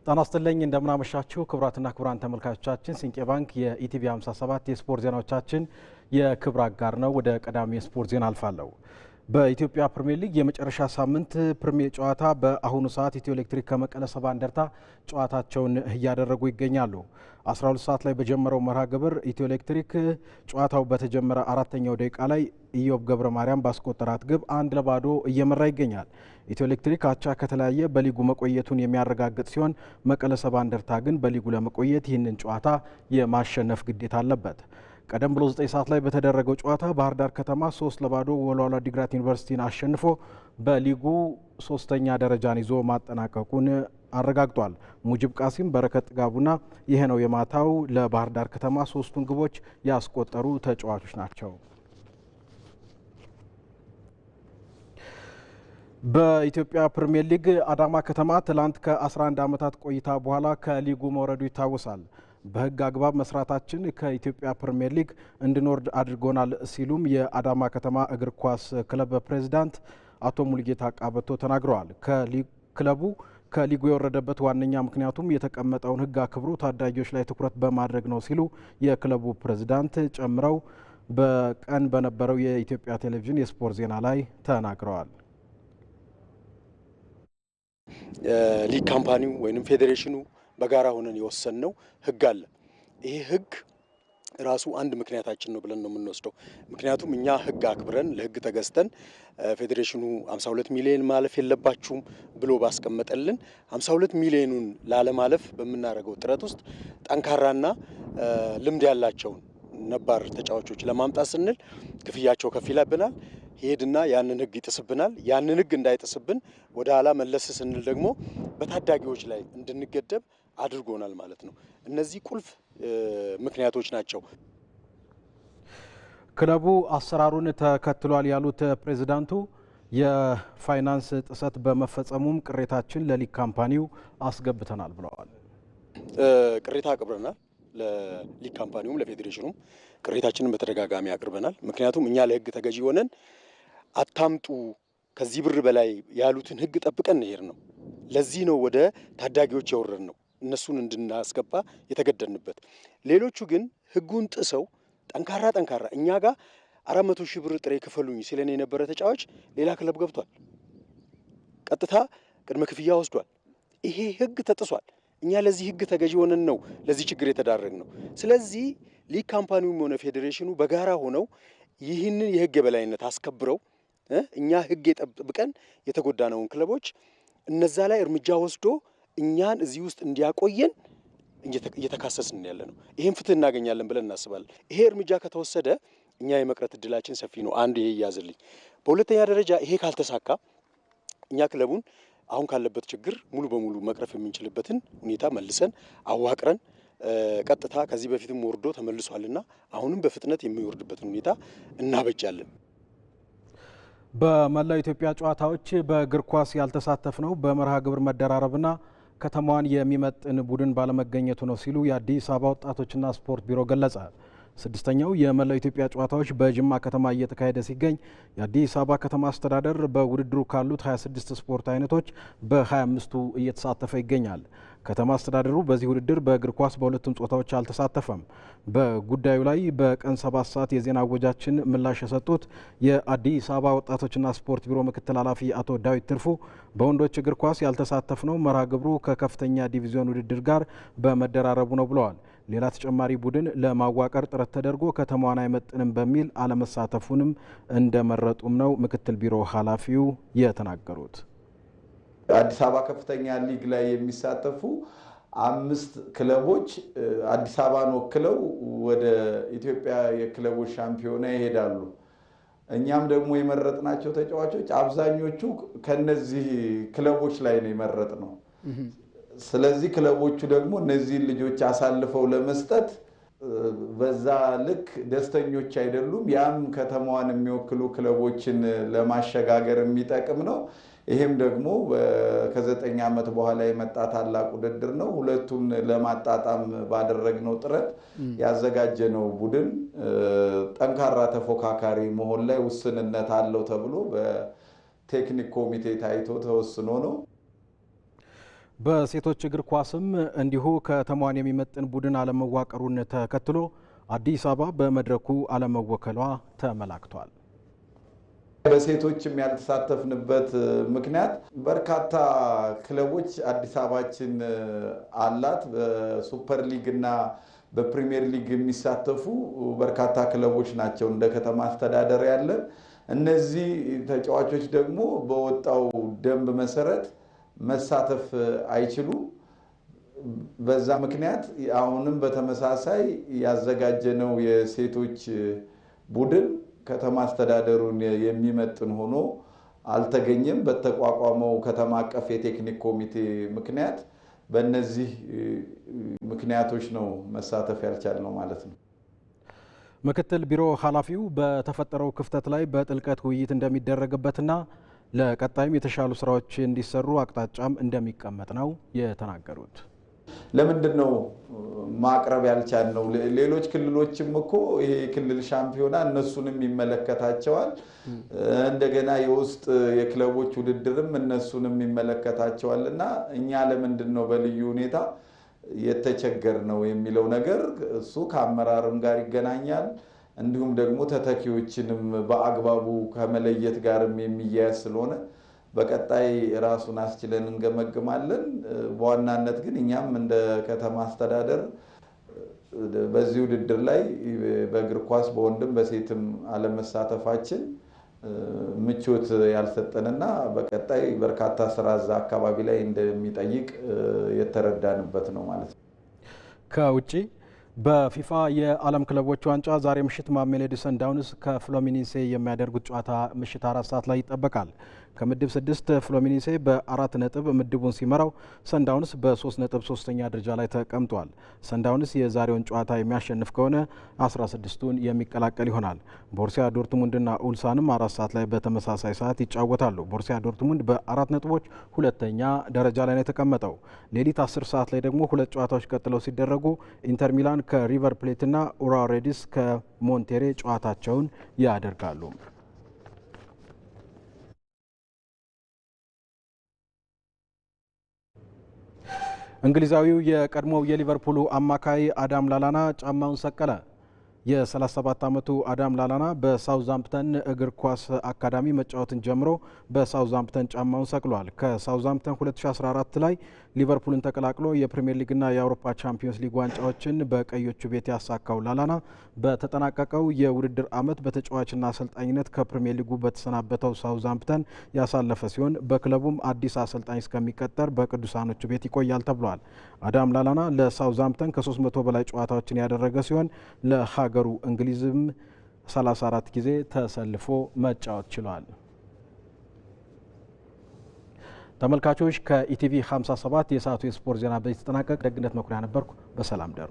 ጤና ይስጥልኝ እንደምን አመሻችሁ ክቡራትና ክቡራን ተመልካቾቻችን። ሲንቄ ባንክ የኢቲቪ 57 የስፖርት ዜናዎቻችን የክብር አጋር ነው። ወደ ቀዳሚ የስፖርት ዜና አልፋለሁ። በኢትዮጵያ ፕሪሚየር ሊግ የመጨረሻ ሳምንት ፕሪሚየር ጨዋታ በአሁኑ ሰዓት ኢትዮ ኤሌክትሪክ ከመቀለ ሰባ እንደርታ ጨዋታቸውን እያደረጉ ይገኛሉ። 12 ሰዓት ላይ በጀመረው መርሃ ግብር ኢትዮ ኤሌክትሪክ ጨዋታው በተጀመረ አራተኛው ደቂቃ ላይ ኢዮብ ገብረ ማርያም ባስቆጠራት ግብ 1-0 እየመራ ይገኛል። ኢትዮ ኤሌክትሪክ አቻ ከተለያየ በሊጉ መቆየቱን የሚያረጋግጥ ሲሆን መቀለ ሰባ እንደርታ ግን በሊጉ ለመቆየት ይህንን ጨዋታ የማሸነፍ ግዴታ አለበት። ቀደም ብሎ 9 ሰዓት ላይ በተደረገው ጨዋታ ባህር ዳር ከተማ 3-0 ወልዋሎ ዓዲግራት ዩኒቨርሲቲን አሸንፎ በሊጉ ሶስተኛ ደረጃን ይዞ ማጠናቀቁን አረጋግጧል። ሙጅብ ቃሲም፣ በረከት ጥጋቡና ይሄ ነው የማታው ለባህር ዳር ከተማ ሶስቱን ግቦች ያስቆጠሩ ተጫዋቾች ናቸው። በኢትዮጵያ ፕሪሚየር ሊግ አዳማ ከተማ ትላንት ከ11 ዓመታት ቆይታ በኋላ ከሊጉ መውረዱ ይታወሳል። በሕግ አግባብ መስራታችን ከኢትዮጵያ ፕሪሚየር ሊግ እንድንወርድ አድርጎናል ሲሉም የአዳማ ከተማ እግር ኳስ ክለብ ፕሬዝዳንት አቶ ሙሉጌታ ቃበቶ ተናግረዋል። ክለቡ ከሊጉ የወረደበት ዋነኛ ምክንያቱም የተቀመጠውን ሕግ አክብሮ ታዳጊዎች ላይ ትኩረት በማድረግ ነው ሲሉ የክለቡ ፕሬዝዳንት ጨምረው በቀን በነበረው የኢትዮጵያ ቴሌቪዥን የስፖርት ዜና ላይ ተናግረዋል። ሊግ ካምፓኒው ወይም ፌዴሬሽኑ በጋራ ሆነን የወሰንነው ሕግ አለ። ይሄ ሕግ ራሱ አንድ ምክንያታችን ነው ብለን ነው የምንወስደው። ምክንያቱም እኛ ሕግ አክብረን ለሕግ ተገዝተን ፌዴሬሽኑ 52 ሚሊዮን ማለፍ የለባችሁም ብሎ ባስቀመጠልን 52 ሚሊዮኑን ላለማለፍ በምናደርገው ጥረት ውስጥ ጠንካራና ልምድ ያላቸውን ነባር ተጫዋቾች ለማምጣት ስንል ክፍያቸው ከፍ ይላብናል። ሄድና ያንን ሕግ ይጥስብናል። ያንን ሕግ እንዳይጥስብን ወደ ኋላ መለስ ስንል ደግሞ በታዳጊዎች ላይ እንድንገደብ አድርጎናል ማለት ነው። እነዚህ ቁልፍ ምክንያቶች ናቸው። ክለቡ አሰራሩን ተከትሏል ያሉት ፕሬዝዳንቱ የፋይናንስ ጥሰት በመፈጸሙም ቅሬታችን ለሊግ ካምፓኒው አስገብተናል ብለዋል። ቅሬታ አቅርበናል። ለሊግ ካምፓኒውም ለፌዴሬሽኑም ቅሬታችንን በተደጋጋሚ አቅርበናል። ምክንያቱም እኛ ለሕግ ተገዢ ሆነን አታምጡ ከዚህ ብር በላይ ያሉትን ሕግ ጠብቀን እንሄድ ነው። ለዚህ ነው ወደ ታዳጊዎች የወረድ ነው እነሱን እንድናስገባ የተገደድንበት። ሌሎቹ ግን ሕጉን ጥሰው ጠንካራ እኛ ጋር 400 ሺህ ብር ጥሬ ክፈሉኝ ሲለን የነበረ ተጫዋች ሌላ ክለብ ገብቷል። ቀጥታ ቅድመ ክፍያ ወስዷል። ይሄ ሕግ ተጥሷል። እኛ ለዚህ ሕግ ተገዢ ሆነን ነው ለዚህ ችግር የተዳረግ ነው። ስለዚህ ሊግ ካምፓኒውም ሆነ ፌዴሬሽኑ በጋራ ሆነው ይህንን የሕግ የበላይነት አስከብረው እኛ ሕግ የጠብቀን የተጎዳነውን ክለቦች እነዛ ላይ እርምጃ ወስዶ እኛን እዚህ ውስጥ እንዲያቆየን እየተካሰስን ያለ ነው። ይሄን ፍትህ እናገኛለን ብለን እናስባለን። ይሄ እርምጃ ከተወሰደ እኛ የመቅረት እድላችን ሰፊ ነው። አንድ ይሄ ይያዝልኝ። በሁለተኛ ደረጃ ይሄ ካልተሳካ እኛ ክለቡን አሁን ካለበት ችግር ሙሉ በሙሉ መቅረፍ የምንችልበትን ሁኔታ መልሰን አዋቅረን ቀጥታ ከዚህ በፊትም ወርዶ ተመልሷልና አሁንም በፍጥነት የሚወርድበትን ሁኔታ እናበጃለን። በመላው ኢትዮጵያ ጨዋታዎች በእግር ኳስ ያልተሳተፍ ነው በመርሃ ግብር መደራረብና ከተማዋን የሚመጥን ቡድን ባለመገኘቱ ነው ሲሉ የአዲስ አበባ ወጣቶችና ስፖርት ቢሮ ገለጸ። ስድስተኛው የመላው ኢትዮጵያ ጨዋታዎች በጅማ ከተማ እየተካሄደ ሲገኝ የአዲስ አበባ ከተማ አስተዳደር በውድድሩ ካሉት 26 ስፖርት አይነቶች በ25ቱ እየተሳተፈ ይገኛል። ከተማ አስተዳደሩ በዚህ ውድድር በእግር ኳስ በሁለቱም ጾታዎች አልተሳተፈም። በጉዳዩ ላይ በቀን 7 ሰዓት የዜና ወጃችን ምላሽ የሰጡት የአዲስ አበባ ወጣቶችና ስፖርት ቢሮ ምክትል ኃላፊ አቶ ዳዊት ትርፉ በወንዶች እግር ኳስ ያልተሳተፍነው መርሃ ግብሩ ከከፍተኛ ዲቪዚዮን ውድድር ጋር በመደራረቡ ነው ብለዋል። ሌላ ተጨማሪ ቡድን ለማዋቀር ጥረት ተደርጎ ከተማዋን አይመጥንም በሚል አለመሳተፉንም እንደመረጡም ነው ምክትል ቢሮ ኃላፊው የተናገሩት። አዲስ አበባ ከፍተኛ ሊግ ላይ የሚሳተፉ 5 ክለቦች አዲስ አበባን ወክለው ወደ ኢትዮጵያ የክለቦች ሻምፒዮና ይሄዳሉ። እኛም ደግሞ የመረጥናቸው ተጫዋቾች አብዛኞቹ ከነዚህ ክለቦች ላይ ነው የመረጥነው። ስለዚህ ክለቦቹ ደግሞ እነዚህን ልጆች አሳልፈው ለመስጠት በዛ ልክ ደስተኞች አይደሉም። ያም ከተማዋን የሚወክሉ ክለቦችን ለማሸጋገር የሚጠቅም ነው። ይሄም ደግሞ ከ9 ዓመት በኋላ የመጣ ታላቅ ውድድር ነው። ሁለቱን ለማጣጣም ባደረግነው ጥረት ያዘጋጀነው ቡድን ጠንካራ ተፎካካሪ መሆን ላይ ውስንነት አለው ተብሎ በቴክኒክ ኮሚቴ ታይቶ ተወስኖ ነው። በሴቶች እግር ኳስም እንዲሁ ከተማዋን የሚመጥን ቡድን አለመዋቀሩን ተከትሎ አዲስ አበባ በመድረኩ አለመወከሏ ተመላክቷል። በሴቶችም ያልተሳተፍንበት ምክንያት በርካታ ክለቦች አዲስ አበባችን አላት። በሱፐር ሊግ እና በፕሪሚየር ሊግ የሚሳተፉ በርካታ ክለቦች ናቸው እንደ ከተማ አስተዳደር ያለን። እነዚህ ተጫዋቾች ደግሞ በወጣው ደንብ መሰረት መሳተፍ አይችሉም። በዛ ምክንያት አሁንም በተመሳሳይ ያዘጋጀነው የሴቶች ቡድን ከተማ አስተዳደሩን የሚመጥን ሆኖ አልተገኘም። በተቋቋመው ከተማ አቀፍ የቴክኒክ ኮሚቴ ምክንያት በእነዚህ ምክንያቶች ነው መሳተፍ ያልቻልነው ማለት ነው። ምክትል ቢሮ ኃላፊው በተፈጠረው ክፍተት ላይ በጥልቀት ውይይት እንደሚደረግበትና ለቀጣይም የተሻሉ ስራዎች እንዲሰሩ አቅጣጫም እንደሚቀመጥ ነው የተናገሩት። ለምንድን ነው ማቅረብ ያልቻልነው? ሌሎች ክልሎችም እኮ ይሄ ክልል ሻምፒዮና እነሱንም ይመለከታቸዋል። እንደገና የውስጥ የክለቦች ውድድርም እነሱንም ይመለከታቸዋል እና እኛ ለምንድን ነው በልዩ ሁኔታ የተቸገር ነው የሚለው ነገር እሱ ከአመራርም ጋር ይገናኛል። እንዲሁም ደግሞ ተተኪዎችንም በአግባቡ ከመለየት ጋርም የሚያያዝ ስለሆነ በቀጣይ ራሱን አስችለን እንገመግማለን። በዋናነት ግን እኛም እንደ ከተማ አስተዳደር በዚህ ውድድር ላይ በእግር ኳስ በወንድም በሴትም አለመሳተፋችን ምቾት ያልሰጠንና በቀጣይ በርካታ ስራ እዛ አካባቢ ላይ እንደሚጠይቅ የተረዳንበት ነው ማለት ነው። ከውጪ በፊፋ የዓለም ክለቦች ዋንጫ ዛሬ ምሽት ማሜሎዲ ሰንዳውንስ ከፍሎሚኒሴ የሚያደርጉት ጨዋታ ምሽት 4 ሰዓት ላይ ይጠበቃል። ከምድብ 6 ፍሎሚኒሴ በ4 ነጥብ ምድቡን ሲመራው ሰንዳውንስ በ3 ነጥብ ሶስተኛ ደረጃ ላይ ተቀምጧል። ሰንዳውንስ የዛሬውን ጨዋታ የሚያሸንፍ ከሆነ 16ቱን የሚቀላቀል ይሆናል። ቦሩሲያ ዶርትሙንድና ኡልሳንም 4 ሰዓት ላይ በተመሳሳይ ሰዓት ይጫወታሉ። ቦሩሲያ ዶርትሙንድ በ4 ነጥቦች ሁለተኛ ደረጃ ላይ ነው የተቀመጠው። ሌሊት 10 ሰዓት ላይ ደግሞ ሁለት ጨዋታዎች ቀጥለው ሲደረጉ ኢንተር ሚላን ከሪቨር ፕሌትና ኡራዋ ሬዲስ ከሞንቴሬ ጨዋታቸውን ያደርጋሉ። እንግሊዛዊው የቀድሞው የሊቨርፑሉ አማካይ አዳም ላላና ጫማውን ሰቀለ። የ37 ዓመቱ አዳም ላላና በሳውዛምፕተን እግር ኳስ አካዳሚ መጫወትን ጀምሮ በሳውዛምፕተን ጫማውን ሰቅሏል። ከሳውዛምፕተን 2014 ላይ ሊቨርፑልን ተቀላቅሎ የፕሪሚየር ሊግና የአውሮፓ ቻምፒዮንስ ሊግ ዋንጫዎችን በቀዮቹ ቤት ያሳካው ላላና በተጠናቀቀው የውድድር ዓመት በተጫዋችና አሰልጣኝነት ከፕሪሚየር ሊጉ በተሰናበተው ሳውዛምፕተን ያሳለፈ ሲሆን በክለቡም አዲስ አሰልጣኝ እስከሚቀጠር በቅዱሳኖቹ ቤት ይቆያል ተብሏል። አዳም ላላና ለሳውዛምፕተን ከ300 በላይ ጨዋታዎችን ያደረገ ሲሆን ለሀገሩ እንግሊዝም 34 ጊዜ ተሰልፎ መጫወት ችሏል። ተመልካቾች ከኢቲቪ 57 የሰዓቱ የስፖርት ዜና በዚህ ተጠናቀቅ። ደግነት መኩሪያ ነበርኩ። በሰላም ደሩ።